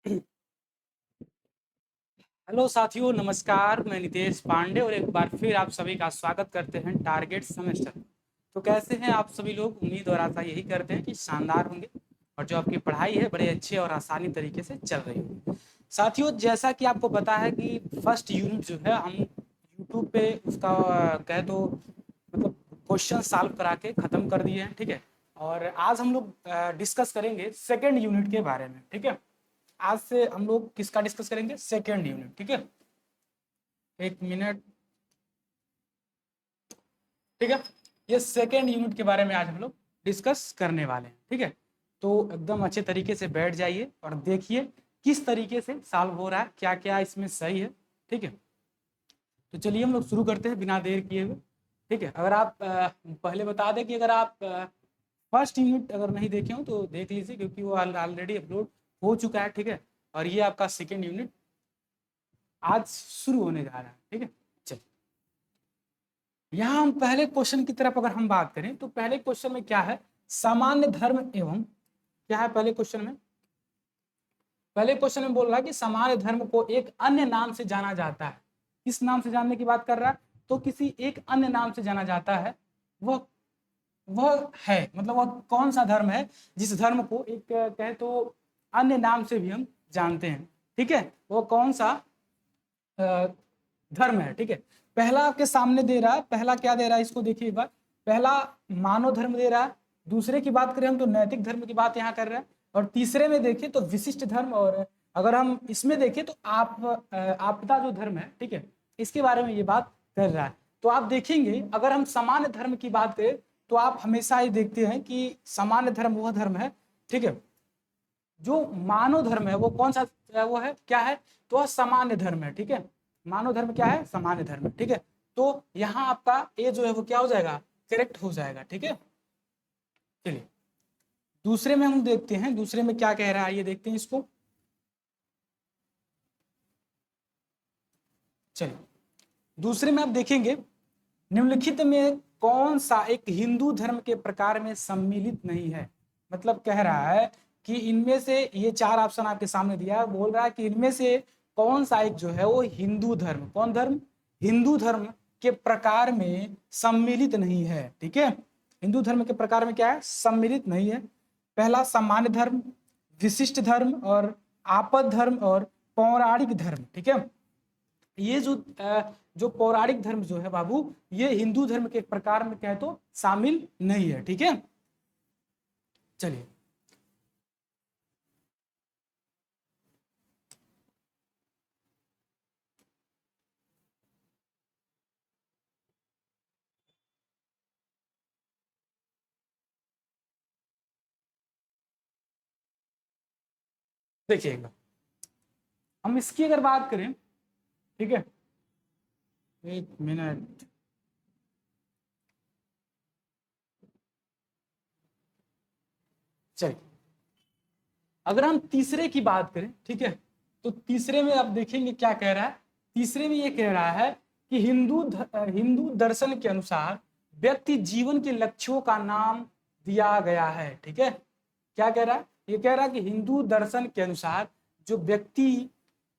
Hello साथियों, नमस्कार। मैं नितेश पांडे और एक बार फिर आप सभी का स्वागत करते हैं टारगेट सेमेस्टर। तो कैसे हैं आप सभी लोग? उम्मीद और आशा यही करते हैं कि शानदार होंगे और जो आपकी पढ़ाई है बड़े अच्छे और आसानी तरीके से चल रही होगी। साथियों, जैसा कि आपको पता है कि फर्स्ट यूनिट जो है हम यूट्यूब पे उसका कह दो मतलब क्वेश्चन सॉल्व करा के ख़त्म कर दिए हैं, ठीक है। और आज हम लोग डिस्कस करेंगे सेकेंड यूनिट के बारे में, ठीक है। आज से हम लोग किसका डिस्कस करेंगे? सेकेंड यूनिट, ठीक है। एक मिनट, ठीक है। ये सेकेंड यूनिट के बारे में आज हम लोग डिस्कस करने वाले हैं, ठीक है। तो एकदम अच्छे तरीके से बैठ जाइए और देखिए किस तरीके से सॉल्व हो रहा है, क्या क्या इसमें सही है, ठीक है। तो चलिए हम लोग शुरू करते हैं बिना देर किए हुए, ठीक है। अगर आप पहले बता दें कि अगर आप फर्स्ट यूनिट अगर नहीं देखे हो तो देख लीजिए, क्योंकि वो ऑलरेडी अपलोड हो चुका है, ठीक है। और ये आपका सेकेंड यूनिट आज शुरू होने जा रहा है, ठीक है। चलिए, यहाँ हम पहले क्वेश्चन की तरफ अगर हम बात करें तो पहले क्वेश्चन में क्या है? सामान्य धर्म एवं क्या है पहले क्वेश्चन में? पहले क्वेश्चन में बोल रहा है कि सामान्य धर्म को एक अन्य नाम से जाना जाता है। किस नाम से जानने की बात कर रहा है? तो किसी एक अन्य नाम से जाना जाता है। वह वह है मतलब वह कौन सा धर्म है जिस धर्म को एक कहे तो अन्य नाम से भी हम जानते हैं, ठीक है। वो कौन सा धर्म है, ठीक है। पहला आपके सामने दे रहा है, पहला क्या दे रहा है इसको देखिए एक बार। पहला मानव धर्म दे रहा है, दूसरे की बात करें हम तो नैतिक धर्म की बात यहाँ कर रहे हैं, और तीसरे में देखिए तो विशिष्ट धर्म, और अगर हम इसमें देखें तो आपदा जो धर्म है, ठीक है, इसके बारे में ये बात कर रहा है। तो आप देखेंगे अगर हम सामान्य धर्म की बात करें तो आप हमेशा ये देखते हैं कि सामान्य धर्म वह धर्म है, ठीक है। जो मानव धर्म है वो कौन सा वो है, क्या है? तो वह सामान्य धर्म है, ठीक है। मानव धर्म क्या है? सामान्य धर्म है, ठीक है। तो यहाँ आपका ए जो है वो क्या हो जाएगा? करेक्ट हो जाएगा, ठीक है। चलिए, दूसरे में हम देखते हैं, दूसरे में क्या कह रहा है ये देखते हैं इसको। चलिए, दूसरे में आप देखेंगे निम्नलिखित में कौन सा एक हिंदू धर्म के प्रकार में सम्मिलित नहीं है। मतलब कह रहा है कि इनमें से ये चार ऑप्शन आपके सामने दिया है, बोल रहा है कि इनमें से कौन सा एक जो है वो हिंदू धर्म, कौन धर्म? हिंदू धर्म के प्रकार में सम्मिलित नहीं है, ठीक है। हिंदू धर्म के प्रकार में क्या है? सम्मिलित नहीं है। पहला सामान्य धर्म, विशिष्ट धर्म और आपद धर्म और पौराणिक धर्म, ठीक है। ये जो पौराणिक धर्म जो है बाबू, ये हिंदू धर्म के प्रकार में कहे तो शामिल नहीं है, ठीक है। चलिए, देखिएगा हम इसकी अगर बात करें, ठीक है। एक मिनट, चलिए, अगर हम तीसरे की बात करें, ठीक है, तो तीसरे में आप देखेंगे क्या कह रहा है। तीसरे में ये कह रहा है कि हिंदू दर्शन के अनुसार व्यक्ति जीवन के लक्ष्यों का नाम दिया गया है, ठीक है। क्या कह रहा है? ये कह रहा है कि हिंदू दर्शन के अनुसार जो व्यक्ति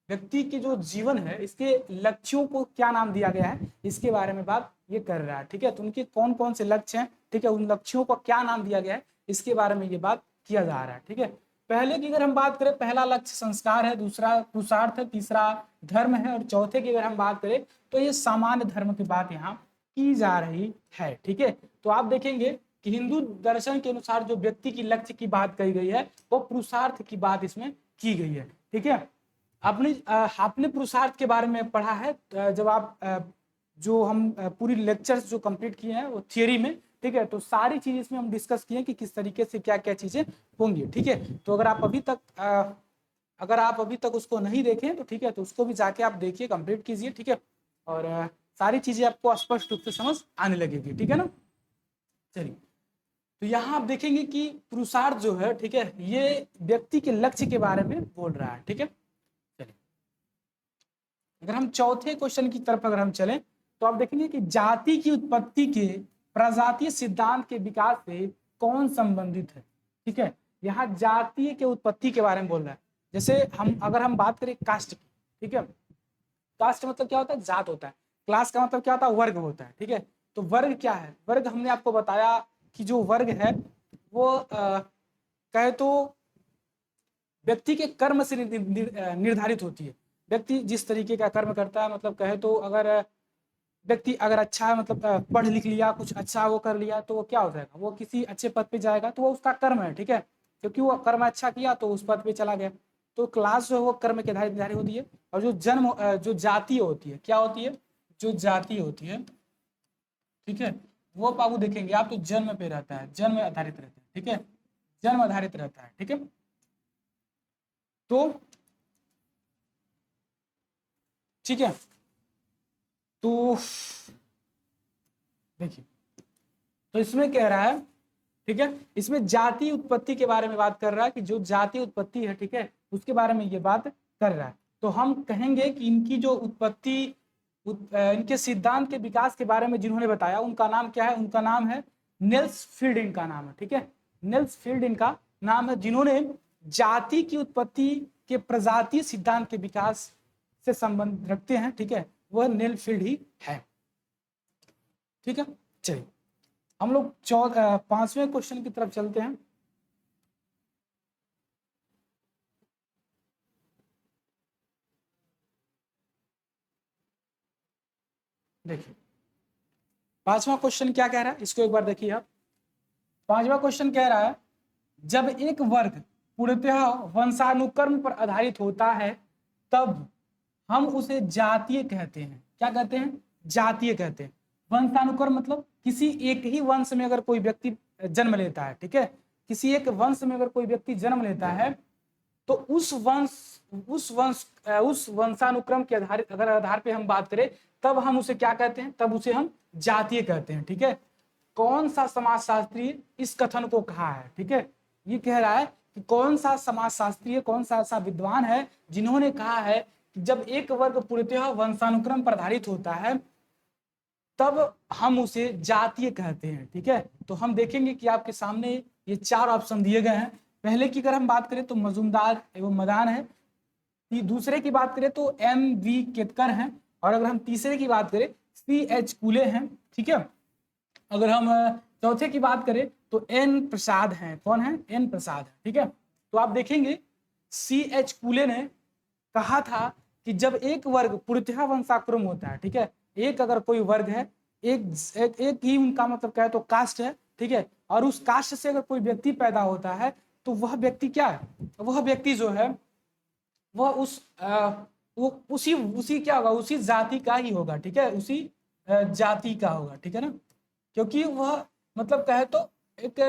व्यक्ति के जो जीवन है इसके लक्ष्यों को क्या नाम दिया गया है, इसके बारे में बात ये कर रहा है, ठीक है। तो उनके कौन कौन से लक्ष्य हैं, ठीक है, उन लक्ष्यों को क्या नाम दिया गया है, इसके बारे में ये बात किया जा रहा है, ठीक है। पहले की अगर हम बात करें, पहला लक्ष्य संस्कार है, दूसरा पुरुषार्थ है, तीसरा धर्म है, और चौथे की अगर हम बात करें तो ये सामान्य धर्म की बात यहाँ की जा रही है, ठीक है। तो आप देखेंगे कि हिंदू दर्शन के अनुसार जो व्यक्ति की लक्ष्य की बात कही गई है वो पुरुषार्थ की बात इसमें की गई है, ठीक है। आपने पुरुषार्थ के बारे में पढ़ा है जब आप जो हम पूरी लेक्चर्स जो कंप्लीट किए हैं वो थियरी में, ठीक है। तो सारी चीज इसमें हम डिस्कस किए कि किस तरीके से क्या क्या चीजें होंगी, ठीक है। तो अगर आप अभी तक उसको नहीं देखें तो ठीक है, तो उसको भी जाके आप देखिए, कंप्लीट कीजिए, ठीक है। और सारी चीजें आपको स्पष्ट रूप से समझ आने लगेगी, ठीक है ना। चलिए, तो यहाँ आप देखेंगे कि पुरुषार्थ जो है, ठीक है, ये व्यक्ति के लक्ष्य के बारे में बोल रहा है, ठीक है। चलिए, अगर हम चौथे क्वेश्चन की तरफ अगर हम चलें तो आप देखेंगे कि जाति की उत्पत्ति के प्रजातीय सिद्धांत के विकास से कौन संबंधित है, ठीक है। यहाँ जातीय के उत्पत्ति के बारे में बोल रहा है। जैसे अगर हम बात करें कास्ट की, ठीक है, कास्ट मतलब क्या होता है, जात होता है। क्लास का मतलब क्या होता है, वर्ग होता है, ठीक है। तो वर्ग क्या है, वर्ग हमने आपको बताया कि जो वर्ग है वो कहे तो व्यक्ति के कर्म से निर्धारित होती है। व्यक्ति जिस तरीके का कर्म करता है, मतलब कहे तो अगर व्यक्ति अगर अच्छा है, मतलब पढ़ लिख लिया, कुछ अच्छा वो कर लिया, तो वो क्या हो जाएगा, वो किसी अच्छे पद पे जाएगा, तो वो उसका कर्म है, ठीक है, क्योंकि वो कर्म अच्छा किया तो उस पद पे चला गया। तो क्लास जो है वो कर्म के आधारित निर्धारित होती है। और जो जो जाति होती है, क्या होती है, जो जाति होती है, ठीक है, वो बाबू देखेंगे आप तो जन्म पे रहता है, जन्म आधारित रहता है, ठीक है, जन्म आधारित रहता है, ठीक है। तो ठीक है, तो देखिए, तो इसमें कह रहा है, ठीक है, इसमें जाति उत्पत्ति के बारे में बात कर रहा है कि जो जाति उत्पत्ति है, ठीक है, उसके बारे में ये बात कर रहा है। तो हम कहेंगे कि इनकी जो उत्पत्ति इनके सिद्धांत के विकास के बारे में जिन्होंने बताया, उनका नाम क्या है, उनका नाम है नेल्स फील्ड, इनका नाम है, ठीक है, नेल्स फील्ड इनका नाम है, जिन्होंने जाति की उत्पत्ति के प्रजातीय सिद्धांत के विकास से संबंध रखते हैं, ठीक है, वह नेल फील्ड ही है, ठीक है। चलिए हम लोग 5वें क्वेश्चन की तरफ चलते हैं। देखिए 5वां क्वेश्चन क्या कह रहा है, इसको एक बार देखिए आप। 5वां क्वेश्चन कह रहा है, जब एक वर्ग पूर्णतः वंशानुक्रम पर आधारित होता है, तब हम उसे जातीय कहते हैं। क्या कहते हैं, जातीय कहते हैं। वंशानुक्रम मतलब किसी एक ही वंश में अगर कोई व्यक्ति जन्म लेता है, ठीक है, किसी एक वंश में अगर कोई व्यक्ति जन्म लेता है, तो उस वंशानुक्रम के आधार पे हम बात करें, तब हम उसे क्या कहते हैं, तब उसे हम जातीय कहते हैं, ठीक है। कौन सा समाजशास्त्री इस कथन को कहा है, ठीक है, ये कह रहा है कि कौन सा समाजशास्त्री, कौन सा ऐसा विद्वान है जिन्होंने कहा है कि जब एक वर्ग पूर्णतः वंशानुक्रम पर आधारित होता है, तब हम उसे जातीय कहते हैं, ठीक है। तो हम देखेंगे कि आपके सामने ये 4 ऑप्शन दिए गए हैं। पहले की अगर हम बात करें तो मजूमदार एवं मदान है, दूसरे की बात करें तो M.V. केतकर हैं, और अगर हम तीसरे की बात करें C.H. कूले हैं, ठीक है। अगर हम चौथे की बात करें तो N. प्रसाद हैं। कौन है, N. प्रसाद है, ठीक है। तो आप देखेंगे C.H. कूले ने कहा था कि जब एक वर्ग पूर्णतः वंशाक्रम होता है, ठीक है, एक अगर कोई वर्ग है, एक ही उनका मतलब क्या है तो कास्ट है, ठीक है, और उस कास्ट से अगर कोई व्यक्ति पैदा होता है, तो वह व्यक्ति क्या है, वह व्यक्ति जो है वह वो उसी उसी क्या होगा, उसी जाति का ही होगा, ठीक है, उसी जाति का होगा, ठीक है ना, क्योंकि वह मतलब कहे तो एक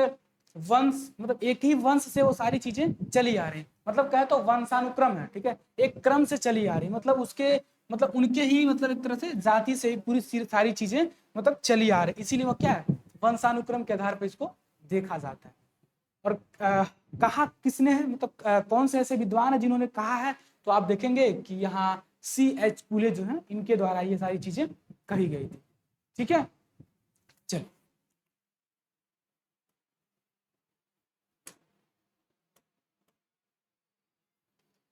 वंश, मतलब एक ही वंश से वो सारी चीजें चली आ रही, मतलब कहे तो वंशानुक्रम है, ठीक है, एक क्रम से चली आ रही, मतलब उसके मतलब उनके ही मतलब एक तरह से जाति से पूरी सारी चीजें मतलब चली आ रही, इसीलिए वो क्या है, वंशानुक्रम के आधार पर इसको देखा जाता है। और कहा किसने है, मतलब कौन से ऐसे विद्वान है जिन्होंने कहा है, तो आप देखेंगे कि यहाँ C.H. कूले जो है, इनके द्वारा ये सारी चीजें कही गई थी, ठीक है। चलिए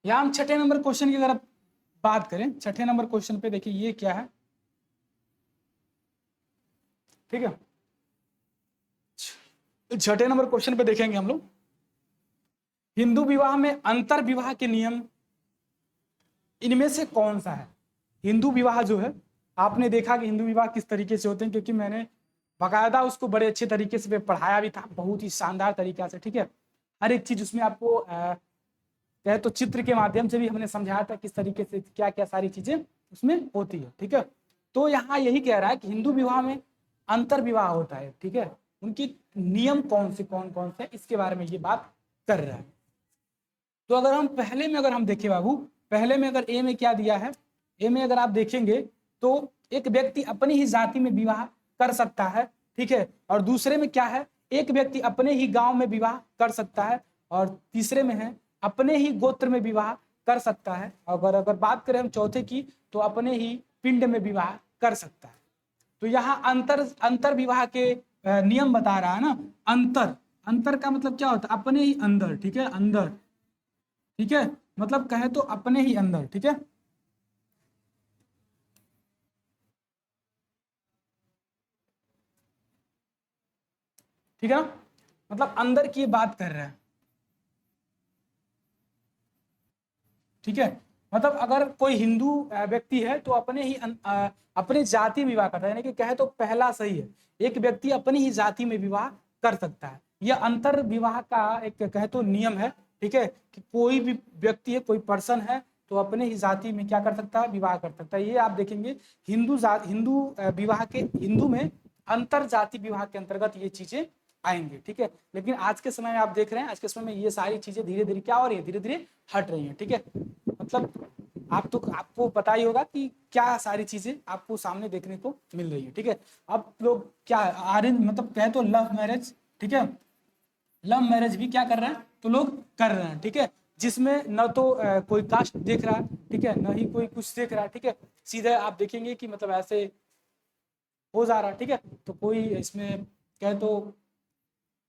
यहाँ हम 6ठे नंबर क्वेश्चन की अगर बात करें, 6ठे नंबर क्वेश्चन पे देखिए ये क्या है, ठीक है। 6ठे नंबर क्वेश्चन पे देखेंगे हम लोग, हिंदू विवाह में अंतर विवाह के नियम इनमें से कौन सा है। हिंदू विवाह जो है, आपने देखा कि हिंदू विवाह किस तरीके से होते हैं, क्योंकि मैंने बाकायदा उसको बड़े अच्छे तरीके से पढ़ाया भी था, बहुत ही शानदार तरीका से, ठीक है। हर एक चीज उसमें आपको कहे तो चित्र के माध्यम से भी हमने समझाया था किस तरीके से क्या क्या सारी चीजें उसमें होती है, ठीक है। तो यहाँ यही कह रहा है कि हिंदू विवाह में अंतर विवाह होता है, ठीक है, उनकी नियम कौन कौन से इसके बारे में ये बात कर रहा है। तो अगर हम पहले में अगर हम देखें बाबू, पहले में अगर ए में क्या दिया है, ए में अगर आप देखेंगे तो एक व्यक्ति अपनी ही जाति में विवाह कर सकता है, ठीक है, और दूसरे में क्या है, एक व्यक्ति अपने ही गांव में विवाह कर सकता है, और तीसरे में है अपने ही गोत्र में विवाह कर सकता है, अगर अगर बात करें हम चौथे की तो अपने ही पिंड में विवाह कर सकता है। तो यहाँ अंतर विवाह के नियम बता रहा है ना, अंतर, अंतर का मतलब क्या होता है, अपने ही अंदर, ठीक है, अंदर, ठीक है, मतलब कहे तो अपने ही अंदर, ठीक है। ठीक है ना, मतलब अंदर की बात कर रहे हैं, ठीक है। मतलब अगर कोई हिंदू व्यक्ति है तो अपने ही अपने जाति में विवाह करता है, यानी कि कहे तो पहला सही है, एक व्यक्ति अपनी ही जाति में विवाह कर सकता है। यह अंतर विवाह का एक कहे तो नियम है, ठीक है, कि कोई भी व्यक्ति है, कोई पर्सन है तो अपने ही जाति में क्या कर सकता है, विवाह कर सकता है। ये आप देखेंगे हिंदू विवाह के, हिंदू में अंतर जाति विवाह के अंतर्गत ये चीजें आएंगे, ठीक है। लेकिन आज के समय में आप देख रहे हैं, आज के समय में ये सारी चीजें धीरे धीरे क्या हो रही है, धीरे धीरे हट रही हैं, ठीक है। मतलब आपको पता ही होगा कि क्या सारी चीजें आपको सामने देखने को मिल रही है, ठीक है। अब लोग क्या अरेंज मतलब कहे तो लव मैरिज, ठीक है, लव मैरिज भी क्या कर रहे हैं तो लोग कर रहे हैं, ठीक है, जिसमें न तो कोई कास्ट देख रहा है, ठीक है, न ही कोई कुछ देख रहा है, ठीक है। सीधे आप देखेंगे कि मतलब ऐसे हो जा रहा है, ठीक है। तो कोई इसमें कहे तो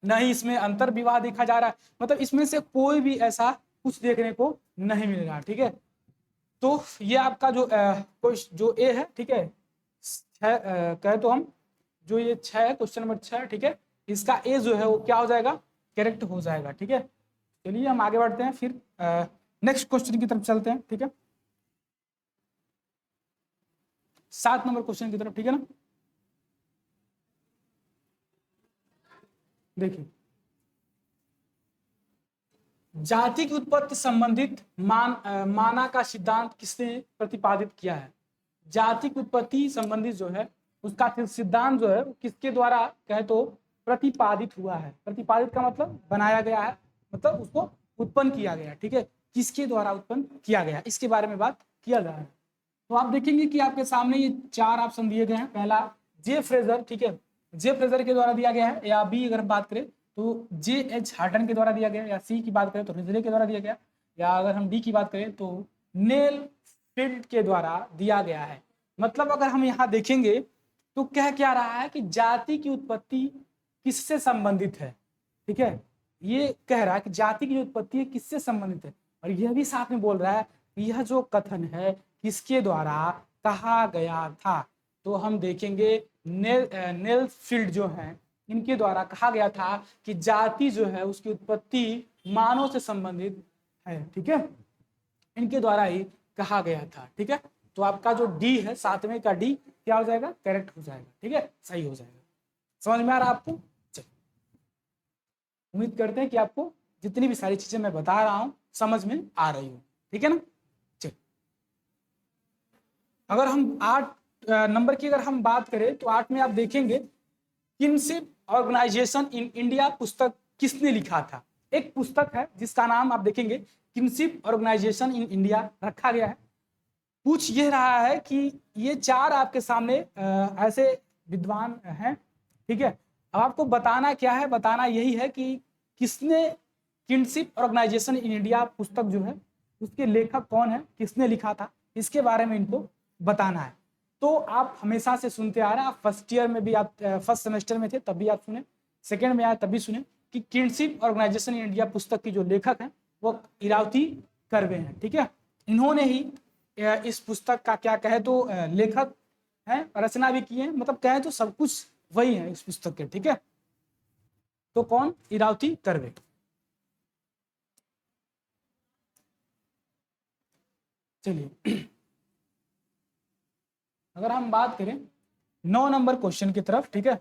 न ही इसमें अंतर विवाह देखा जा रहा है, मतलब इसमें से कोई भी ऐसा कुछ देखने को नहीं मिल रहा, ठीक है। तो ये आपका जो ए है, ठीक है, कहे तो हम जो ये 6 है, क्वेश्चन नंबर 6, ठीक है, इसका ए जो है वो क्या हो जाएगा, करेक्ट हो जाएगा, ठीक है। चलिए हम आगे बढ़ते हैं, फिर नेक्स्ट क्वेश्चन की तरफ चलते हैं, ठीक है, 7 नंबर क्वेश्चन की तरफ, ठीक है ना। देखिए, जाति की उत्पत्ति संबंधित माना का सिद्धांत किसने प्रतिपादित किया है। जाति की उत्पत्ति संबंधित जो है उसका सिद्धांत जो है किसके द्वारा कहे तो प्रतिपादित हुआ है। प्रतिपादित का मतलब बनाया गया है, मतलब उसको उत्पन्न किया गया, ठीक है, किसके द्वारा उत्पन्न किया गया, इसके बारे में बात किया जा रहा है। तो आप देखेंगे कि आपके सामने ये 4 ऑप्शन दिए गए हैं। पहला जे फ्रेजर, ठीक है, जे फ्रेजर के द्वारा दिया गया है, या बी अगर बात करें तो जे एच हार्टन के द्वारा दिया गया, या सी की बात करें तो रिजले के द्वारा दिया गया, या अगर हम डी की बात करें तो नेल फील्ड के द्वारा दिया गया है। मतलब अगर हम यहाँ देखेंगे तो कह क्या रहा है कि जाति की उत्पत्ति किससे संबंधित है, ठीक है, ये कह रहा है कि जाति की उत्पत्ति है किससे संबंधित है, और यह भी साथ में बोल रहा है कि यह जो कथन है किसके द्वारा कहा गया था। तो हम देखेंगे नेल फील्ड जो है इनके द्वारा कहा गया था कि जाति जो है उसकी उत्पत्ति मानव से संबंधित है, ठीक है, इनके द्वारा ही कहा गया था, ठीक है। तो आपका जो डी है 7वें का डी क्या हो जाएगा, करेक्ट हो जाएगा, ठीक है, सही हो जाएगा। समझ में आ रहा आपको। चलिए, उम्मीद करते हैं कि आपको जितनी भी सारी चीजें मैं बता रहा हूं समझ में आ रही हो, ठीक है ना। चलिए, अगर हम 8 नंबर की अगर हम बात करें तो 8 में आप देखेंगे किनशिप ऑर्गेनाइजेशन इन इंडिया पुस्तक किसने लिखा था। एक पुस्तक है जिसका नाम आप देखेंगे किनशिप ऑर्गेनाइजेशन इन इंडिया रखा गया है। पूछ ये रहा है कि ये 4 आपके सामने ऐसे विद्वान हैं, ठीक है। अब आपको बताना क्या है, बताना यही है कि किसने किनशिप ऑर्गेनाइजेशन इन इंडिया पुस्तक जो है उसके लेखक कौन है, किसने लिखा था, इसके बारे में इनको बताना है। तो आप हमेशा से सुनते आ रहे हैं, आप फर्स्ट ईयर में भी, आप फर्स्ट सेमेस्टर में थे तब भी आप सुने, सेकेंड में आए तब भी सुने कि किनशिप ऑर्गेनाइजेशन इन इंडिया पुस्तक की जो लेखक हैं वो इरावती कर्वे हैं, ठीक है। इन्होंने ही इस पुस्तक का क्या कहे तो लेखक हैं, रचना भी की है, मतलब कहे तो सब कुछ वही है इस पुस्तक के, ठीक है। तो कौन, इरावती कर्वे। चलिए, अगर हम बात करें 9 नंबर क्वेश्चन की तरफ, ठीक है,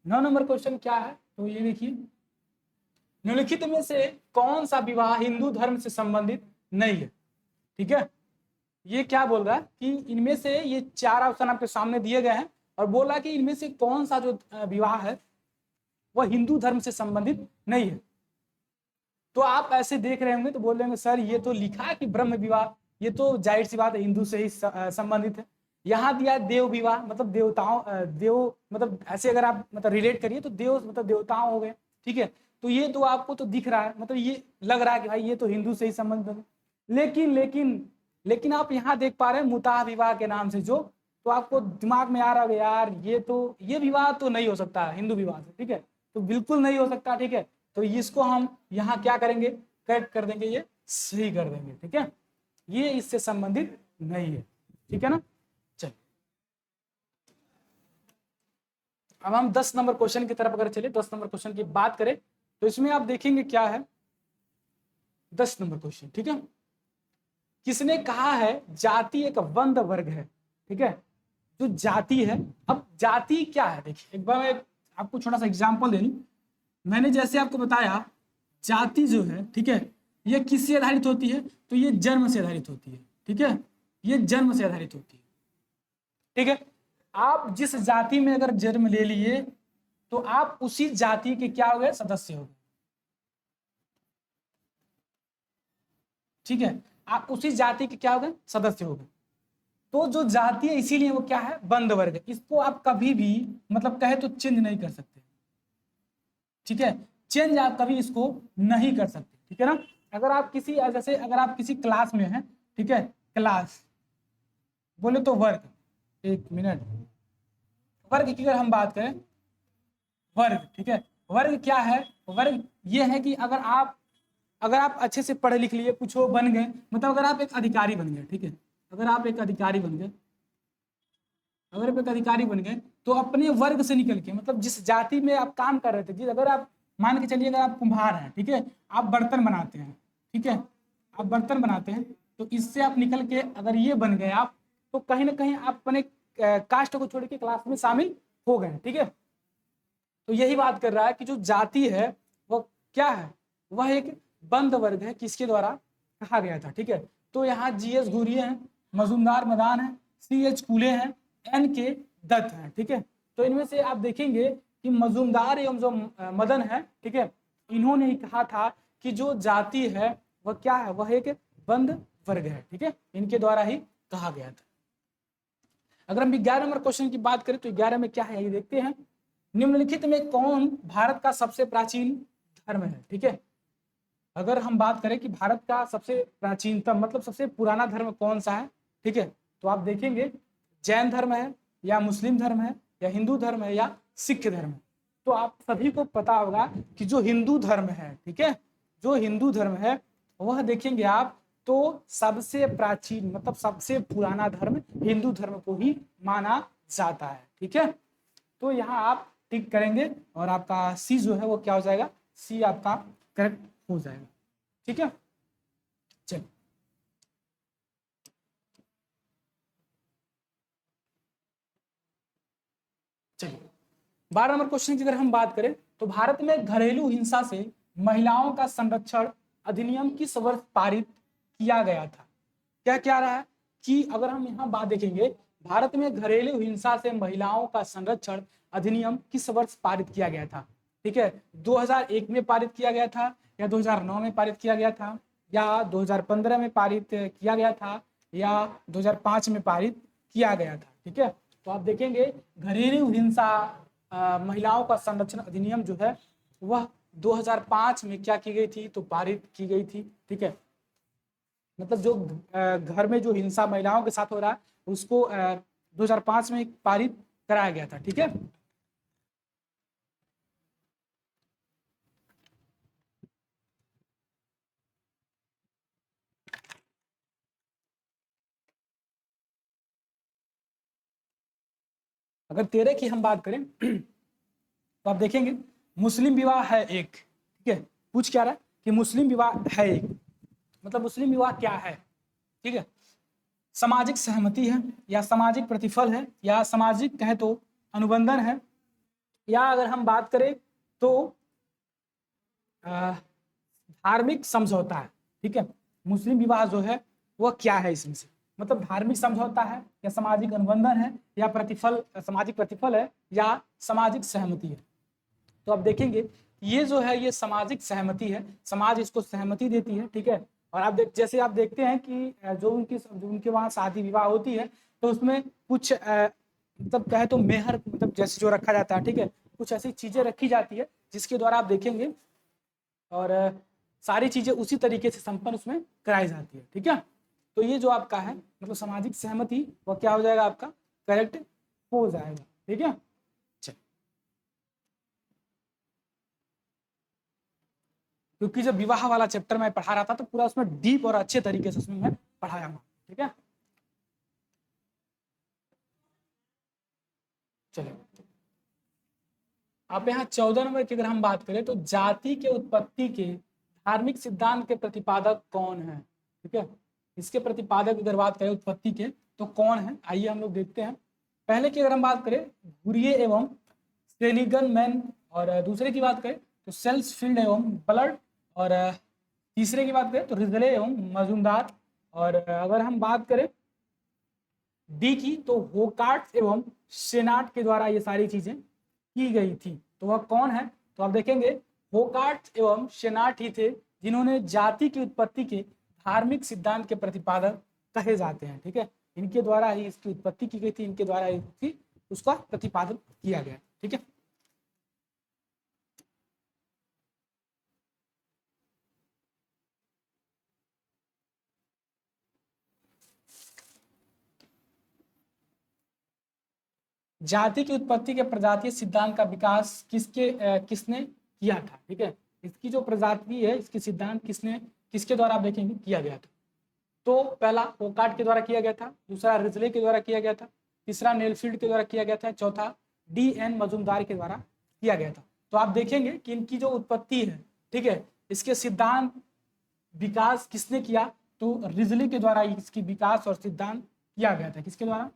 9 नंबर क्वेश्चन क्या है तो ये देखिए, निम्नलिखित में से कौन सा विवाह हिंदू धर्म से संबंधित नहीं है, ठीक है। ये क्या बोल रहा है कि इनमें से ये 4 ऑप्शन आपके सामने दिए गए हैं और बोल रहा है कि इनमें से कौन सा जो विवाह है वह हिंदू धर्म से संबंधित नहीं है। तो आप ऐसे देख रहे होंगे तो बोल रहे होंगे सर ये तो लिखा है कि ब्रह्म विवाह, ये तो जाहिर सी बात है हिंदू से ही संबंधित है। यहाँ दिया देव विवाह, मतलब देवताओं, देव मतलब ऐसे अगर आप मतलब रिलेट करिए तो देव मतलब देवताओं हो गए, ठीक है। तो ये तो आपको तो दिख रहा है, मतलब ये लग रहा है कि भाई ये तो हिंदू से ही संबंधित है। लेकिन लेकिन लेकिन आप यहाँ देख पा रहे हैं मुताह विवाह के नाम से जो, तो आपको दिमाग में आ रहा है यार ये विवाह तो नहीं हो सकता हिंदू विवाह से, ठीक है, तो बिल्कुल नहीं हो सकता, ठीक है। तो इसको हम यहाँ क्या करेंगे, करेक्ट कर देंगे, ये सही कर देंगे। ठीक है, ये इससे संबंधित नहीं है। ठीक है ना। चलिए अब हम 10 नंबर क्वेश्चन की तरफ अगर चले, 10 नंबर क्वेश्चन की बात करें तो इसमें आप देखेंगे क्या है 10 नंबर क्वेश्चन। ठीक है, किसने कहा है जाति एक बंद वर्ग है। ठीक है, जो जाति है, अब जाति क्या है देखिए, एक बार मैं आपको छोटा सा एग्जांपल दे लूं। मैंने जैसे आपको बताया जाति जो है, ठीक है, ये किससे आधारित होती है, तो ये जन्म से आधारित होती है। ठीक है, ये जन्म से आधारित होती है। ठीक है, आप जिस जाति में अगर जन्म ले लिए तो आप उसी जाति के क्या हो गए, सदस्य हो गए। ठीक है, आप उसी जाति के क्या हो गए, सदस्य हो गए। तो जो जाति है इसीलिए वो क्या है, बंद वर्ग है। इसको आप कभी भी मतलब कहे तो चेंज नहीं कर सकते। ठीक है, चेंज आप कभी इसको नहीं कर सकते। ठीक है ना। अगर आप किसी जैसे अगर आप किसी क्लास में हैं, ठीक है, क्लास बोले तो वर्ग, एक मिनट, वर्ग की अगर हम बात करें, वर्ग, ठीक है, वर्ग क्या है, वर्ग ये है कि अगर आप अच्छे से पढ़े लिख लिए, कुछ हो बन गए, मतलब अगर आप एक अधिकारी बन गए, ठीक है, अगर आप एक अधिकारी बन गए, अगर आप एक अधिकारी बन गए तो अपने वर्ग से निकल के, मतलब जिस जाति में आप काम कर रहे थे, जिस अगर आप मान के चलिए अगर आप कुम्हार हैं, ठीक है, आप बर्तन बनाते हैं, ठीक है, आप बर्तन बनाते हैं, तो इससे आप निकल के अगर ये बन गए आप, तो कहीं ना कहीं आप अपने कास्ट को छोड़ के क्लास में शामिल हो गए। ठीक है, तो यही बात कर रहा है कि जो जाति है वो क्या है, वह एक बंद वर्ग है, किसके द्वारा कहा गया था। ठीक है, तो यहाँ जीएस घुरिये हैं, मजूमदार मदान है, सीएच कुले हैं, एन के दत्त हैं। ठीक है, तो इनमें से आप देखेंगे कि मजूमदार एवं जो मदन है, ठीक है, इन्होंने ही कहा था कि जो जाति है वह क्या है, वह एक बंद वर्ग है। ठीक है, इनके द्वारा ही कहा गया था। अगर हम 11 नंबर क्वेश्चन की बात करें तो 11 में क्या है ये देखते हैं। निम्नलिखित में कौन भारत का सबसे प्राचीन धर्म है। ठीक है, अगर हम बात करें कि भारत का सबसे प्राचीनतम मतलब सबसे पुराना धर्म कौन सा है, ठीक है, तो आप देखेंगे जैन धर्म है या मुस्लिम धर्म है या हिंदू धर्म है या सिख धर्म है। तो आप सभी को पता होगा कि जो हिंदू धर्म है, ठीक है, जो हिंदू धर्म है वह देखेंगे आप तो सबसे प्राचीन मतलब सबसे पुराना धर्म हिंदू धर्म को ही माना जाता है। ठीक है, तो यहाँ आप टिक करेंगे और आपका सी जो है वो क्या हो जाएगा, सी आपका करेक्ट हो जाएगा। ठीक है, चलिए चलिए 12 नंबर क्वेश्चन की अगर हम बात करें तो भारत में घरेलू हिंसा से महिलाओं का संरक्षण अधिनियम किस वर्ष पारित किया गया था। क्या क्या रहा है कि अगर हम यहाँ बात देखेंगे, भारत में घरेलू हिंसा से महिलाओं का संरक्षण अधिनियम किस वर्ष पारित किया गया था। ठीक है, 2001 में पारित किया गया था या 2009 में पारित किया गया था या 2015 में पारित किया गया था या 2005 में पारित किया गया था। ठीक है, तो आप देखेंगे घरेलू हिंसा महिलाओं का संरक्षण अधिनियम जो है वह 2005 में क्या की गई थी, तो पारित की गई थी। ठीक है, मतलब जो घर में जो हिंसा महिलाओं के साथ हो रहा है उसको 2005 में पारित कराया गया था। ठीक है, अगर 13 की हम बात करें तो आप देखेंगे मुस्लिम विवाह है एक। ठीक है, पूछ क्या रहा है कि मुस्लिम विवाह है एक, मतलब मुस्लिम विवाह क्या है। ठीक है, सामाजिक सहमति है या सामाजिक प्रतिफल है या सामाजिक कहे तो अनुबंधन है या अगर हम बात करें तो धार्मिक समझौता है। ठीक है, मुस्लिम विवाह जो है वह क्या है, इसमें से मतलब धार्मिक समझौता है या सामाजिक अनुबंधन है या प्रतिफल सामाजिक प्रतिफल है या सामाजिक सहमति है। तो आप देखेंगे ये जो है ये सामाजिक सहमति है, समाज इसको सहमति देती है। ठीक है, और आप जैसे आप देखते हैं कि जो उनके वहाँ शादी विवाह होती है तो उसमें कुछ मतलब कहे तो मेहर मतलब जैसे जो रखा जाता है। ठीक है, कुछ ऐसी चीजें रखी जाती है जिसके द्वारा आप देखेंगे और सारी चीजें उसी तरीके से संपन्न उसमें कराई जाती है। ठीक है, तो ये जो आपका है मतलब सामाजिक सहमति वो क्या हो जाएगा, आपका करेक्ट हो जाएगा। ठीक है, क्योंकि जब विवाह वाला चैप्टर मैं पढ़ा रहा था तो पूरा उसमें डीप और अच्छे तरीके से उसमें मैं पढ़ाया हूँ, ठीक है। चलिए अब यहाँ 14 नंबर की अगर हम बात करें तो जाति के उत्पत्ति के धार्मिक सिद्धांत के प्रतिपादक कौन है, ठीक है। इसके प्रतिपादक अगर बात करें उत्पत्ति के तो कौन है, आइए हम लोग देखते हैं। पहले की अगर हम बात करें घुरिये एवं सेनिगन मैन, और दूसरे की बात करें तो सेल्सफील्ड एवं ब्लड, और तीसरे की बात करें तो रिजले एवं मजूमदार, और अगर हम बात करें डी की तो होकार्ट एवं सेनाट के द्वारा ये सारी चीजें की गई थी। तो वह कौन है, तो आप देखेंगे होकार्ट एवं सेनाट ही थे जिन्होंने जाति की उत्पत्ति के धार्मिक सिद्धांत के प्रतिपादक कहे जाते हैं, ठीक है। इनके द्वारा ही इसकी उत्पत्ति की गई थी, इनके द्वारा ही उसका प्रतिपादन किया गया, ठीक है। जाति की उत्पत्ति के प्रजातीय सिद्धांत का विकास किसने किया था, ठीक है। इसकी जो प्रजाति है इसकी सिद्धांत किसके द्वारा आप देखेंगे किया गया था। तो पहला होकार्ट के द्वारा किया गया था, दूसरा रिजले के द्वारा किया गया था, तीसरा नेलफील्ड के द्वारा किया गया था, चौथा D.N. मजूमदार के द्वारा किया गया था। तो आप देखेंगे कि इनकी जो उत्पत्ति है, ठीक है, इसके सिद्धांत विकास किसने किया, तो रिजले के द्वारा इसकी विकास और सिद्धांत किया गया था। किसके द्वारा,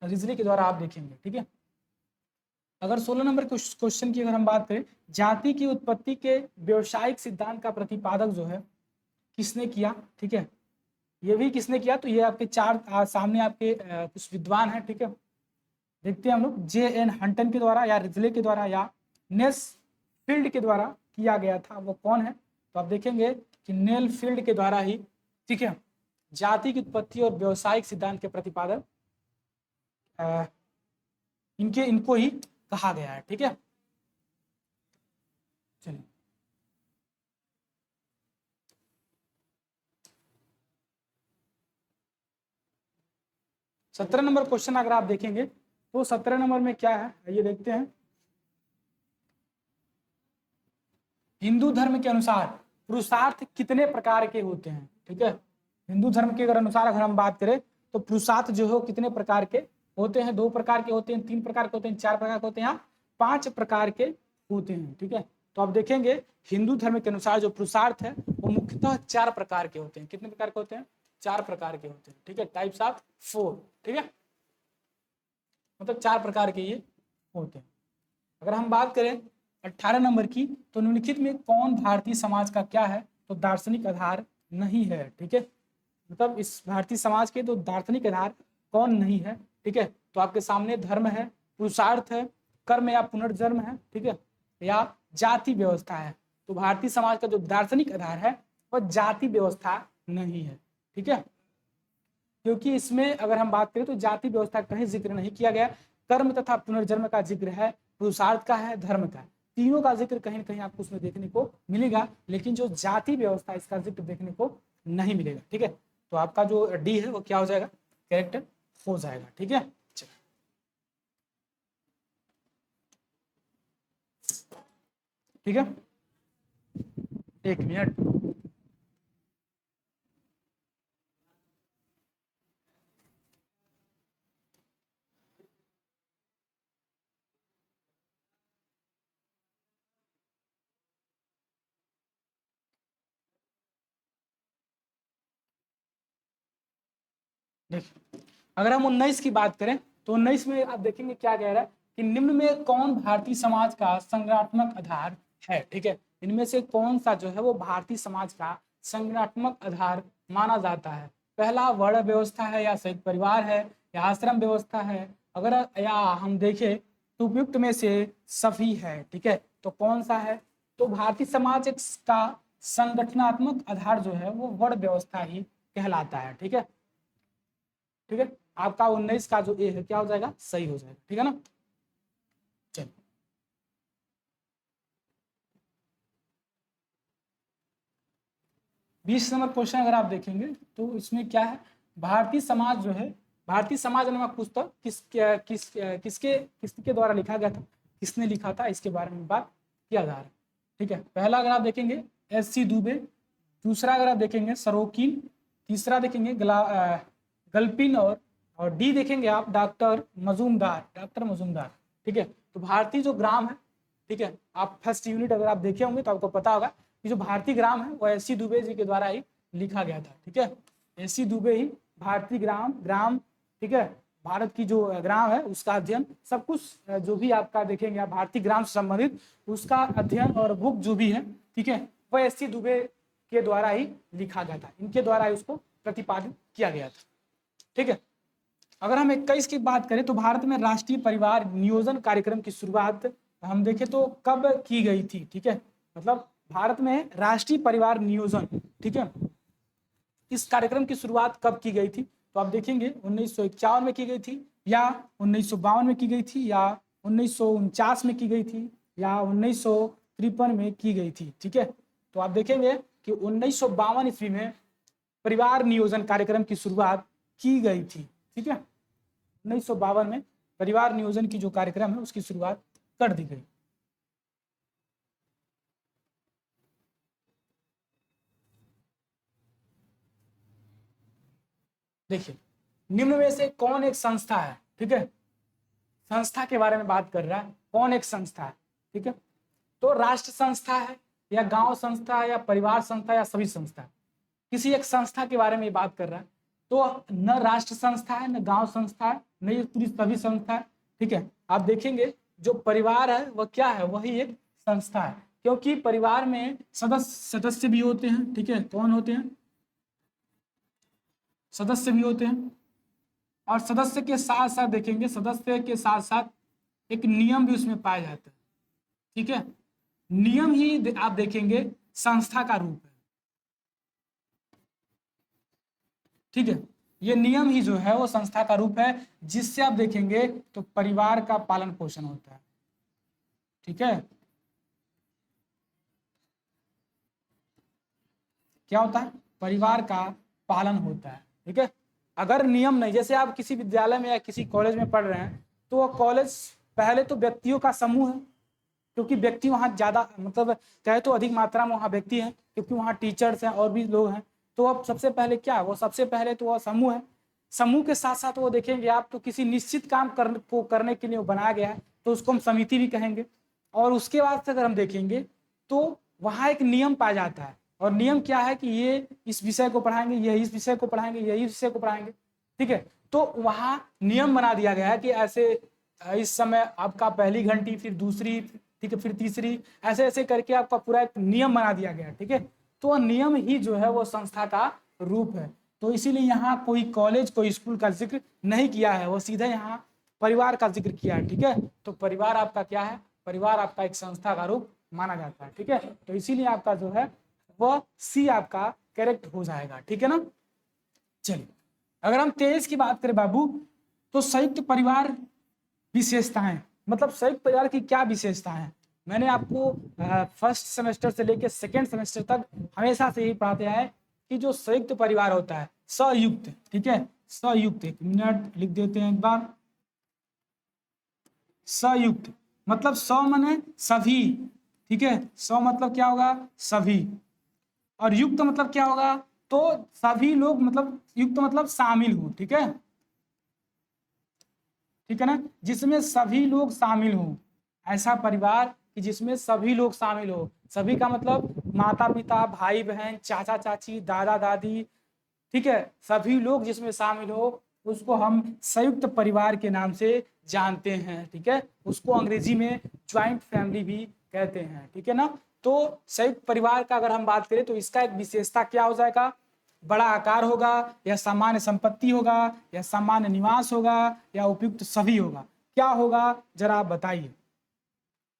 रिजले के द्वारा आप देखेंगे, ठीक है। अगर 16 नंबर क्वेश्चन की अगर हम बात करें, जाति की उत्पत्ति के व्यवसायिक सिद्धांत का प्रतिपादक जो है किसने किया, ठीक है, ये भी किसने किया, तो ये आपके चार सामने आपके कुछ विद्वान हैं, ठीक है। देखते हैं हम लोग J.N. हंटन के द्वारा या रिजले के द्वारा या नेस फील्ड के द्वारा किया गया था, वो कौन है, तो आप देखेंगे कि नेल फील्ड के द्वारा ही, ठीक है, जाति की उत्पत्ति और व्यवसायिक सिद्धांत के प्रतिपादक इनको ही कहा गया है, ठीक है। चलिए 17 नंबर क्वेश्चन अगर आप देखेंगे तो 17 नंबर में क्या है, ये देखते हैं। हिंदू धर्म के अनुसार पुरुषार्थ कितने प्रकार के होते हैं, ठीक है। हिंदू धर्म के अनुसार अगर हम बात करें तो पुरुषार्थ जो है कितने प्रकार के होते हैं, 2 प्रकार के होते हैं, 3 प्रकार के होते हैं, 4 प्रकार के होते हैं या 5 प्रकार के होते हैं, ठीक है। तो आप देखेंगे हिंदू धर्म के अनुसार जो पुरुषार्थ है वो मुख्यतः 4 प्रकार के होते हैं। कितने प्रकार के होते हैं, 4 प्रकार के होते हैं, ठीक है। टाइप्स ऑफ 4, ठीक है, मतलब 4 प्रकार के ये होते हैं। अगर हम बात करें 18 नंबर की, तो निम्नलिखित में कौन भारतीय समाज का क्या है, तो दार्शनिक आधार नहीं है, ठीक है। मतलब इस भारतीय समाज के तो दार्शनिक आधार कौन नहीं है, ठीक है। तो आपके सामने धर्म है, पुरुषार्थ है, कर्म या पुनर्जन्म है, ठीक है, या जाति व्यवस्था है। तो भारतीय समाज का जो दार्शनिक आधार है वह जाति व्यवस्था नहीं है, ठीक है, क्योंकि इसमें अगर हम बात करें तो जाति व्यवस्था कहीं जिक्र नहीं किया गया। कर्म तथा पुनर्जन्म का जिक्र है, पुरुषार्थ का है, धर्म का, तीनों का जिक्र कहीं ना कहीं आपको उसमें देखने को मिलेगा, लेकिन जो जाति व्यवस्था इसका जिक्र देखने को नहीं मिलेगा, ठीक है। तो आपका जो डी है वो क्या हो जाएगा, करेक्ट हो जाएगा, ठीक है। ठीक है, 1 मिनट। देखिए अगर हम 19 की बात करें तो 19 में आप देखेंगे क्या कह रहा है कि निम्न में कौन भारतीय समाज का संगठनात्मक आधार है, ठीक है। इनमें से कौन सा जो है वो भारतीय समाज का संगठनात्मक आधार माना जाता है। पहला वर्ण व्यवस्था है या संयुक्त परिवार है या आश्रम व्यवस्था है, अगर या हम देखें तो उपयुक्त में से सभी है, ठीक है। तो कौन सा है, तो भारतीय समाज का संगठनात्मक आधार जो है वो वर्ण व्यवस्था ही कहलाता है, ठीक है, ठीक है। आपका 19 का जो ए है क्या हो जाएगा, सही हो जाएगा, ठीक है ना। चलिए 20 नंबर क्वेश्चन अगर आप देखेंगे तो इसमें क्या है, भारतीय समाज जो है, भारतीय समाज नामक पुस्तक किसके द्वारा लिखा गया था, किसने लिखा था, इसके बारे में बात किया जा रहा है, ठीक है। पहला अगर आप देखेंगे एस.सी. दुबे, दूसरा अगर आप देखेंगे सरोकिन, तीसरा देखेंगे गल्पिन, और डी देखेंगे आप डॉक्टर मजूमदार। ठीक है, तो भारतीय जो ग्राम है, ठीक है, आप फर्स्ट यूनिट अगर आप देखे होंगे तो आपको पता होगा कि जो भारतीय ग्राम है वो एस.सी. दुबे जी के द्वारा ही लिखा गया था। ठीक है, एस.सी. दुबे ही भारतीय ग्राम, ठीक है, भारत की जो ग्राम है उसका अध्ययन, सब कुछ जो भी आपका देखेंगे आप भारतीय ग्राम से संबंधित उसका अध्ययन और बुक जो भी है, ठीक है, वह एस.सी. दुबे के द्वारा ही लिखा गया था, इनके द्वारा ही उसको प्रतिपादित किया गया था। ठीक है, अगर हम 21 की बात करें तो भारत में राष्ट्रीय परिवार नियोजन कार्यक्रम की शुरुआत हम देखें तो कब की गई थी। ठीक है, मतलब भारत में राष्ट्रीय परिवार नियोजन, ठीक है, इस कार्यक्रम की शुरुआत कब की गई थी, तो आप देखेंगे 1951 में की गई थी, या 1952 में की गई थी, या 1949 में की गई थी, या 1953 में की गई थी। ठीक है, तो आप देखेंगे कि 1952 ईस्वी में परिवार नियोजन कार्यक्रम की शुरुआत की गई थी। ठीक है, 1952 में परिवार नियोजन की जो कार्यक्रम है उसकी शुरुआत कर दी गई। देखिए, निम्न में से कौन एक संस्था है, ठीक है, संस्था के बारे में बात कर रहा है, कौन एक संस्था है, ठीक है, तो राष्ट्र संस्था है, या गांव संस्था है, या परिवार संस्था, या सभी संस्था है, किसी एक संस्था के बारे में बात कर रहा है, तो न राष्ट्र संस्था है, न गांव संस्था है, न ये पूरी सभी संस्था है। ठीक है, आप देखेंगे जो परिवार है वह क्या है, वही एक संस्था है, क्योंकि परिवार में सदस्य भी होते हैं। ठीक है, कौन होते हैं, सदस्य भी होते हैं, और सदस्य के साथ साथ देखेंगे, सदस्य के साथ साथ एक नियम भी उसमें पाया जाता है। ठीक है, नियम ही आप देखेंगे संस्था का रूप है। ठीक है, ये नियम ही जो है वो संस्था का रूप है, जिससे आप देखेंगे तो परिवार का पालन पोषण होता है। ठीक है, क्या होता है, परिवार का पालन होता है। ठीक है, अगर नियम नहीं, जैसे आप किसी विद्यालय में या किसी कॉलेज में पढ़ रहे हैं, तो वह कॉलेज पहले तो व्यक्तियों का समूह है, क्योंकि व्यक्ति वहाँ ज्यादा, मतलब कहे तो अधिक मात्रा में वहाँ व्यक्ति हैं, क्योंकि वहाँ टीचर्स हैं और भी लोग हैं। तो अब सबसे पहले क्या है, वो सबसे पहले तो वह समूह है। समूह के साथ साथ वो देखेंगे आप तो किसी निश्चित काम करने के लिए वो बनाया गया है, तो उसको हम समिति भी कहेंगे। और उसके बाद से अगर हम देखेंगे तो वहाँ एक नियम पाया जाता है, और नियम क्या है कि ये इस विषय को पढ़ाएंगे, ये इस विषय को पढ़ाएंगे, ये इस विषय को पढ़ाएंगे। ठीक है, तो वहाँ नियम बना दिया गया है कि ऐसे इस समय आपका पहली घंटी, फिर दूसरी, ठीक है, फिर तीसरी, ऐसे ऐसे करके आपका पूरा एक नियम बना दिया गया है। ठीक है, तो वह नियम ही जो है वो संस्था का रूप है। तो इसीलिए यहाँ कोई कॉलेज, कोई स्कूल का जिक्र नहीं किया है, वो सीधे यहाँ परिवार का जिक्र किया है। ठीक है, तो परिवार आपका क्या है, परिवार आपका एक संस्था का रूप माना जाता है। ठीक है, तो इसीलिए आपका जो है वह सी आपका करेक्ट हो जाएगा। ठीक है ना। चलिए, अगर हम 23 की बात करें बाबू, तो संयुक्त परिवार विशेषताएं, मतलब संयुक्त परिवार की क्या विशेषता है। मैंने आपको फर्स्ट सेमेस्टर से लेकर सेकेंड सेमेस्टर तक हमेशा से यही पढ़ाते आए कि जो संयुक्त परिवार होता है, संयुक्त, ठीक है, संयुक्त, एक मिनट लिख देते हैं एक बार, संयुक्त मतलब स माने सभी, ठीक है, स मतलब क्या होगा, सभी, और युक्त मतलब क्या होगा, तो सभी लोग, मतलब युक्त मतलब शामिल हो। ठीक है, ठीक है ना, जिसमें सभी लोग शामिल हो, ऐसा परिवार कि जिसमें सभी लोग शामिल हो। सभी का मतलब माता पिता, भाई बहन, चाचा चाची, दादा दादी, ठीक है, सभी लोग जिसमें शामिल हो उसको हम संयुक्त परिवार के नाम से जानते हैं। ठीक है, उसको अंग्रेजी में ज्वाइंट फैमिली भी कहते हैं। ठीक है ना। तो संयुक्त परिवार का अगर हम बात करें तो इसका एक विशेषता क्या हो जाएगा, बड़ा आकार होगा, या सामान्य संपत्ति होगा, या सामान्य निवास होगा, या उपयुक्त सभी होगा, क्या होगा जरा आप बताइए।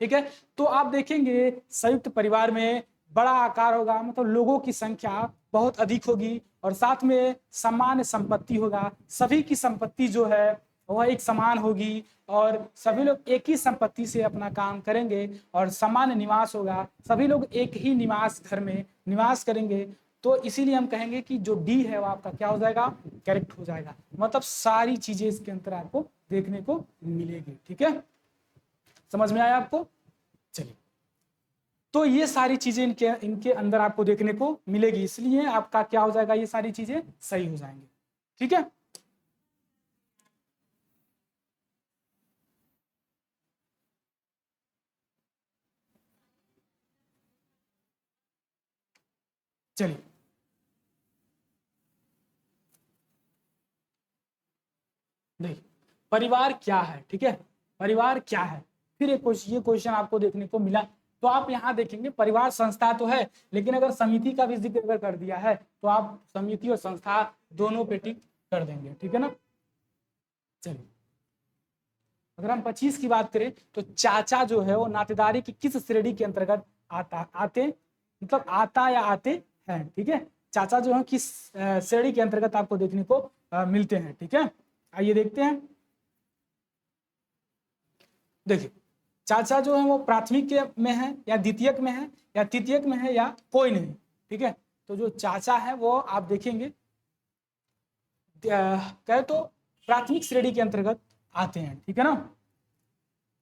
ठीक है, तो आप देखेंगे संयुक्त परिवार में बड़ा आकार होगा, मतलब लोगों की संख्या बहुत अधिक होगी, और साथ में सामान्य संपत्ति होगा, सभी की संपत्ति जो है वह एक समान होगी, और सभी लोग एक ही संपत्ति से अपना काम करेंगे, और सामान्य निवास होगा, सभी लोग एक ही निवास घर में निवास करेंगे। तो इसीलिए हम कहेंगे कि जो डी है वो आपका क्या हो जाएगा, करेक्ट हो जाएगा, मतलब सारी चीजें इसके अंदर आपको देखने को मिलेगी। ठीक है, समझ में आया आपको। चलिए, तो ये सारी चीजें इनके इनके अंदर आपको देखने को मिलेगी, इसलिए आपका क्या हो जाएगा, ये सारी चीजें सही हो जाएंगे। ठीक है, चलिए देखिए परिवार क्या है। ठीक है, परिवार क्या है, फिर एक ये क्वेश्चन आपको देखने को मिला। तो आप यहाँ देखेंगे परिवार संस्था तो है, लेकिन अगर समिति का भी जिक्र अगर कर दिया है तो आप समिति और संस्था दोनों पे टिक कर देंगे। ठीक है ना, चलिए अगर हम 25 की बात करें तो चाचा जो है वो नातेदारी की किस श्रेणी के अंतर्गत आते मतलब आता या आते हैं। ठीक है, चाचा जो है किस श्रेणी के अंतर्गत आपको देखने को मिलते हैं। ठीक है, आइए देखते हैं। देखिए चाचा जो है वो प्राथमिक में है या द्वितीयक में है या तृतीयक में है या कोई नहीं। ठीक है, तो जो चाचा है वो आप देखेंगे कहे तो प्राथमिक श्रेणी के अंतर्गत आते हैं। ठीक है ना,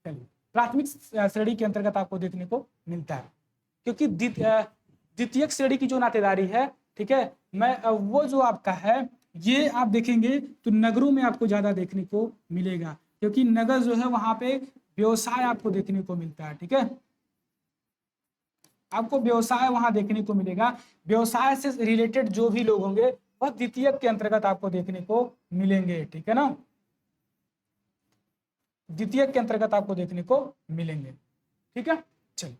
चलिए प्राथमिक श्रेणी के अंतर्गत आपको देखने को मिलता है, क्योंकि द्वितीयक श्रेणी की जो नातेदारी है, ठीक है, मैं वो जो आपका है ये आप देखेंगे तो नगरों में आपको ज्यादा देखने को मिलेगा, क्योंकि नगर जो है वहां पे व्यवसाय आपको देखने को मिलता है। ठीक है, आपको व्यवसाय वहां देखने को मिलेगा, व्यवसाय से रिलेटेड जो भी लोग होंगे वह द्वितीयक के अंतर्गत आपको देखने को मिलेंगे। ठीक है ना, द्वितीयक के अंतर्गत आपको देखने को मिलेंगे। ठीक है, चलिए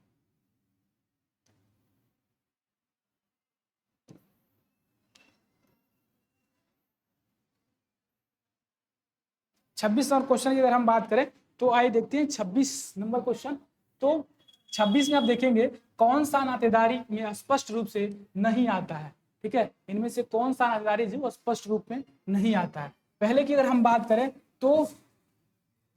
26 नंबर क्वेश्चन की अगर हम बात करें तो आइए देखते हैं 26 नंबर क्वेश्चन। तो 26 में आप देखेंगे कौन सा नातेदारी में स्पष्ट रूप से नहीं आता है। ठीक है, इनमें से कौन सा नातेदारी जो स्पष्ट रूप में नहीं आता है। पहले की अगर हम बात करें तो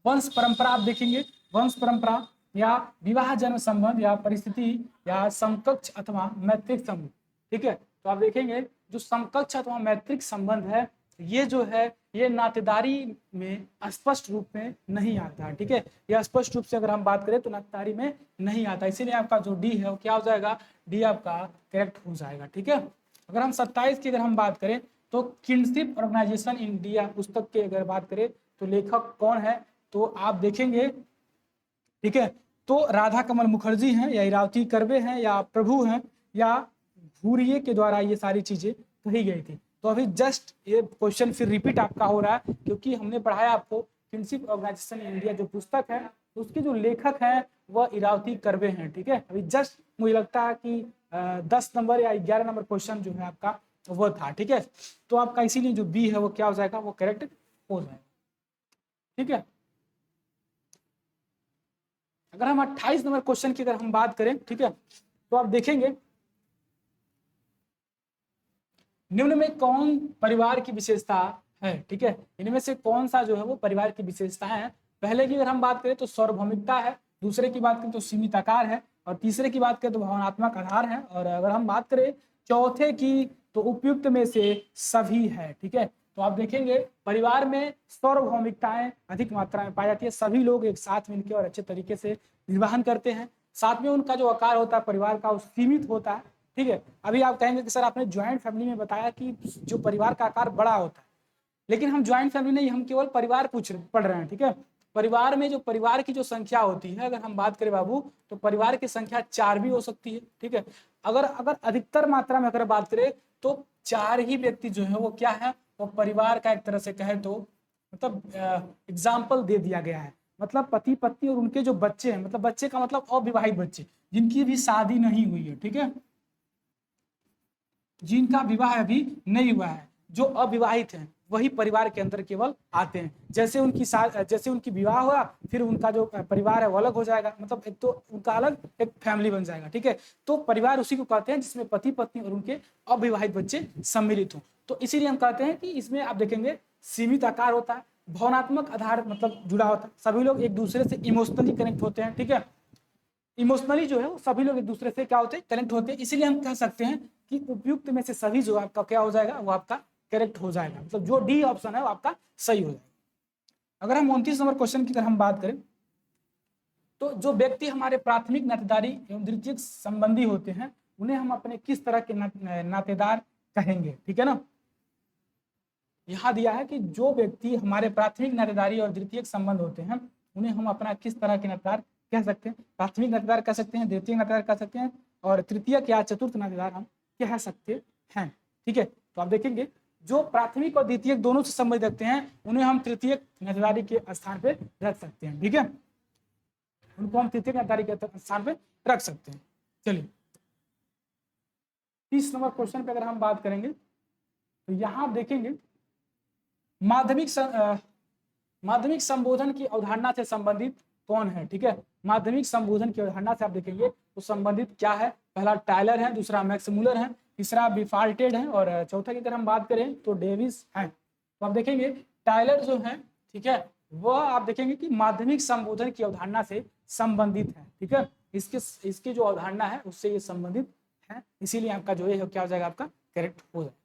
वंश परंपरा आप देखेंगे, वंश परंपरा या विवाह जन्म संबंध या परिस्थिति या समकक्ष अथवा मैत्रिक संबंध। ठीक है, तो आप देखेंगे जो समकक्ष अथवा मैत्रिक संबंध है ये जो है ये नातेदारी में स्पष्ट रूप में नहीं आता है। ठीक है, यह स्पष्ट रूप से अगर हम बात करें तो नातेदारी में नहीं आता, इसीलिए आपका जो डी है वो क्या हो जाएगा, डी आपका करेक्ट हो जाएगा। ठीक है, अगर हम 27 की अगर हम बात करें तो किनशिप ऑर्गेनाइजेशन इंडिया पुस्तक की अगर बात करें तो लेखक कौन है, तो आप देखेंगे ठीक है तो राधा कमल मुखर्जी हैं या इरावती कर्वे हैं या प्रभु हैं या घूरिये के द्वारा ये सारी चीजें कही गई थी। तो अभी जस्ट ये क्वेश्चन फिर रिपीट आपका हो रहा है, क्योंकि हमने पढ़ाया आपको किनशिप ऑर्गेनाइजेशन इंडिया जो पुस्तक है उसके जो लेखक हैं वह इरावती कर्वे हैं। ठीक है, अभी जस्ट मुझे लगता है कि 10 नंबर या 11 नंबर क्वेश्चन जो है आपका वो था। ठीक है, तो आपका इसीलिए जो बी है वो क्या हो जाएगा, वो करेक्ट हो जाएगा। ठीक है, अगर हम 28 नंबर क्वेश्चन की अगर हम बात करें, ठीक है, तो आप देखेंगे निम्न में कौन परिवार की विशेषता है। ठीक है, इनमें से कौन सा जो है वो परिवार की विशेषता है। पहले की अगर हम बात करें तो सार्वभौमिकता है, दूसरे की बात करें तो सीमित आकार है, और तीसरे की बात करें तो भावनात्मक आधार है, और अगर हम बात करें चौथे की तो उपयुक्त में से सभी है। ठीक है, तो आप देखेंगे परिवार में सार्वभौमिकताएं अधिक मात्रा में पाई जाती है, सभी लोग एक साथ मिलकर और अच्छे तरीके से निर्वहन करते हैं। साथ में उनका जो आकार होता है परिवार का वो सीमित होता है। ठीक है, अभी आप कहेंगे कि सर आपने ज्वाइंट फैमिली में बताया कि जो परिवार का आकार बड़ा होता है, लेकिन हम ज्वाइंट फैमिली नहीं, हम केवल परिवार पढ़ रहे हैं। ठीक है, परिवार में जो परिवार की जो संख्या होती है अगर हम बात करें बाबू तो परिवार की संख्या 4 भी हो सकती है। ठीक है, अगर अगर अधिकतर मात्रा में अगर बात करें तो 4 ही व्यक्ति जो है वो क्या है, वो परिवार का एक तरह से कहे तो मतलब एग्जाम्पल दे दिया गया है। मतलब पति पत्नी और उनके जो बच्चे हैं, मतलब बच्चे का मतलब अविवाहित बच्चे जिनकी भी शादी नहीं हुई है। ठीक है, जिनका विवाह अभी नहीं हुआ है, जो अविवाहित हैं वही परिवार के अंदर केवल आते हैं। जैसे उनकी विवाह हुआ फिर उनका जो परिवार है वो अलग हो जाएगा, मतलब एक तो उनका अलग एक फैमिली बन जाएगा। ठीक है, तो परिवार उसी को कहते हैं जिसमें पति पत्नी और उनके अविवाहित बच्चे सम्मिलित हों। तो इसीलिए हम कहते हैं कि इसमें आप देखेंगे सीमित आकार होता है, भावनात्मक आधार मतलब जुड़ा होता है, सभी लोग एक दूसरे से इमोशनली कनेक्ट होते हैं। ठीक है, इमोशनली जो है वो सभी लोग एक दूसरे से क्या होते हैं, कनेक्ट होते हैं, इसीलिए हम कह सकते हैं कि उपयुक्त में से सभी जो आपका क्या हो जाएगा, वो आपका करेक्ट हो जाएगा, मतलब जो डी ऑप्शन है वो आपका सही हो जाएगा। अगर हम 29 नंबर क्वेश्चन की अगर हम बात करें तो जो व्यक्ति हमारे प्राथमिक नातेदारी एवं द्वितीयक संबंधी होते हैं उन्हें हम अपने किस तरह के नातेदार कहेंगे, ठीक है ना। यहाँ दिया है कि जो व्यक्ति हमारे प्राथमिक नातेदारी और द्वितीयक संबंध होते हैं उन्हें हम अपना किस तरह के नातेदार कह सकते हैं। प्राथमिक नातेदार कह सकते हैं, द्वितीयक नातेदार कह सकते हैं और तृतीयक या चतुर्थ नातेदार हम कह सकते हैं, ठीक है। तो आप देखेंगे जो प्राथमिक और द्वितीयक दोनों से संबंध रखते हैं उन्हें हम तृतीयक नातेदारी के स्थान पे रख सकते हैं, ठीक है। उनको हम तृतीयक नातेदारी के स्थान पे रख सकते हैं। चलिए 30 नंबर क्वेश्चन पे अगर हम बात करेंगे तो यहाँ आप देखेंगे माध्यमिक संबोधन की अवधारणा से संबंधित कौन है, ठीक है। माध्यमिक संबोधन की अवधारणा से आप देखेंगे तो संबंधित क्या है, पहला टायलर है, दूसरा मैक्स मूलर है, तीसरा बिफाल्टेड है और चौथा की अगर हम बात करें तो डेविस है। तो आप देखेंगे टायलर जो है, ठीक है, वह आप देखेंगे कि माध्यमिक संबोधन की अवधारणा से संबंधित है, ठीक है। इसकी जो अवधारणा है उससे ये संबंधित है, इसीलिए आपका जो है क्या हो जाएगा, आपका करेक्ट हो जाएगा।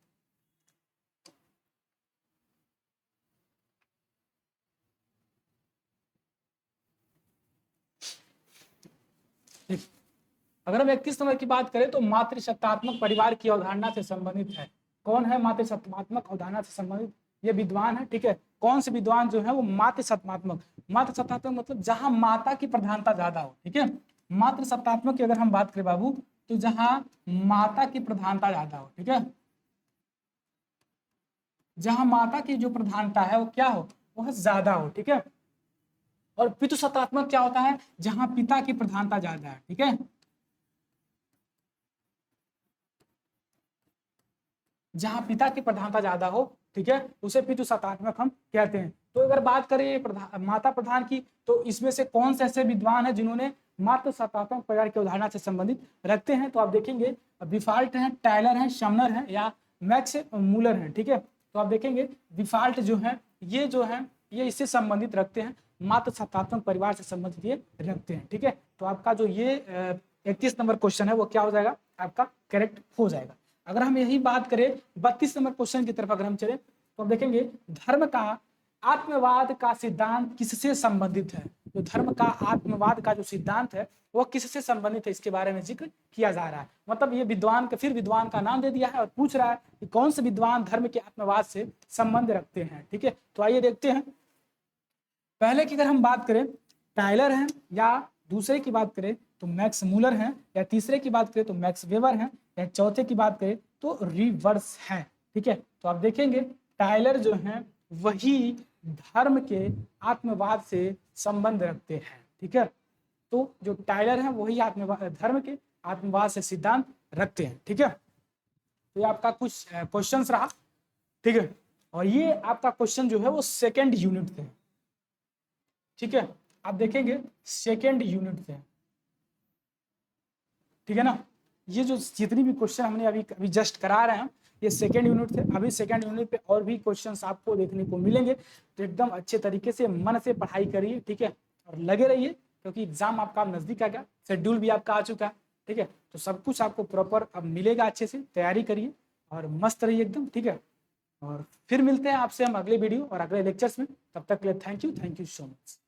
अगर हम 31 नंबर की बात करें तो मातृसत्तात्मक परिवार की अवधारणा से संबंधित है। कौन है मातृसत्तात्मक अवधारणा से संबंधित, ये विद्वान है, ठीक है। कौन से विद्वान जो है वो मातृसत्तात्मक मतलब जहां माता की प्रधानता ज्यादा हो, ठीक है। मातृसत्तात्मक की अगर हम बात करें बाबू तो जहां माता की प्रधानता ज्यादा हो, ठीक है, जहां माता की जो प्रधानता है वो क्या हो, वह ज्यादा हो, ठीक है। और पितृसत्तात्मक क्या होता है, जहां पिता की प्रधानता ज्यादा है, ठीक है। जहां पिता की प्रधानता ज्यादा हो, ठीक है, उसे पितृसत्तात्मक हम कहते हैं। तो अगर बात करें माता प्रधान की तो इसमें से कौन से ऐसे विद्वान हैं जिन्होंने मातृसत्तात्मक परिवार की अवधारणा से संबंधित रखते हैं, तो आप देखेंगे बिफाल्ट हैं, टायलर हैं, शमनर हैं या मैक्स मूलर हैं, ठीक है। तो आप देखेंगे बिफाल्ट जो है ये इससे संबंधित रखते हैं, मातृसत्तात्मक परिवार से संबंधित ये रखते हैं, ठीक है। तो आपका जो ये 31 नंबर क्वेश्चन है वो क्या हो जाएगा, आपका करेक्ट हो जाएगा। अगर हम यही बात करें 32 नंबर क्वेश्चन की तरफ अगर हम चले तो हम देखेंगे धर्म का आत्मवाद का सिद्धांत किससे संबंधित है। तो धर्म का आत्मवाद का जो सिद्धांत है वो किससे संबंधित है, इसके बारे में जिक्र किया जा रहा है। मतलब ये विद्वान का नाम दे दिया है और पूछ रहा है कि कौन से विद्वान धर्म के आत्मवाद से संबंध रखते हैं, ठीक है। तो आइए देखते हैं। पहले की अगर हम बात करें टायलर हैं, या दूसरे की बात करें तो मैक्स मूलर हैं, या तीसरे की बात करें तो मैक्स वेबर हैं, या चौथे की बात करें तो रिवर्स हैं, ठीक है। तो आप देखेंगे टायलर जो हैं वही धर्म के आत्मवाद से संबंध रखते हैं, ठीक है। तो जो टायलर हैं वही धर्म के आत्मवाद से सिद्धांत रखते हैं, ठीक है। तो ये आपका कुछ क्वेश्चंस रहा, ठीक है। और ये आपका क्वेश्चन जो है वो सेकेंड यूनिट से, ठीक है। आप देखेंगे सेकेंड यूनिट से, ठीक है ना। ये जो जितनी भी क्वेश्चन हमने अभी जस्ट करा रहे हैं ये सेकेंड यूनिट थे। अभी सेकेंड यूनिट पे और भी क्वेश्चंस आपको देखने को मिलेंगे, तो एकदम अच्छे तरीके से मन से पढ़ाई करिए, ठीक है, और लगे रहिए क्योंकि एग्जाम आपका नजदीक आ गया, शेड्यूल भी आपका आ चुका है, ठीक है। तो सब कुछ आपको प्रॉपर अब मिलेगा, अच्छे से तैयारी करिए और मस्त रहिए एकदम, ठीक है। और फिर मिलते हैं आपसे हम अगले वीडियो और अगले लेक्चर्स में। तब तक के लिए थैंक यू सो मच।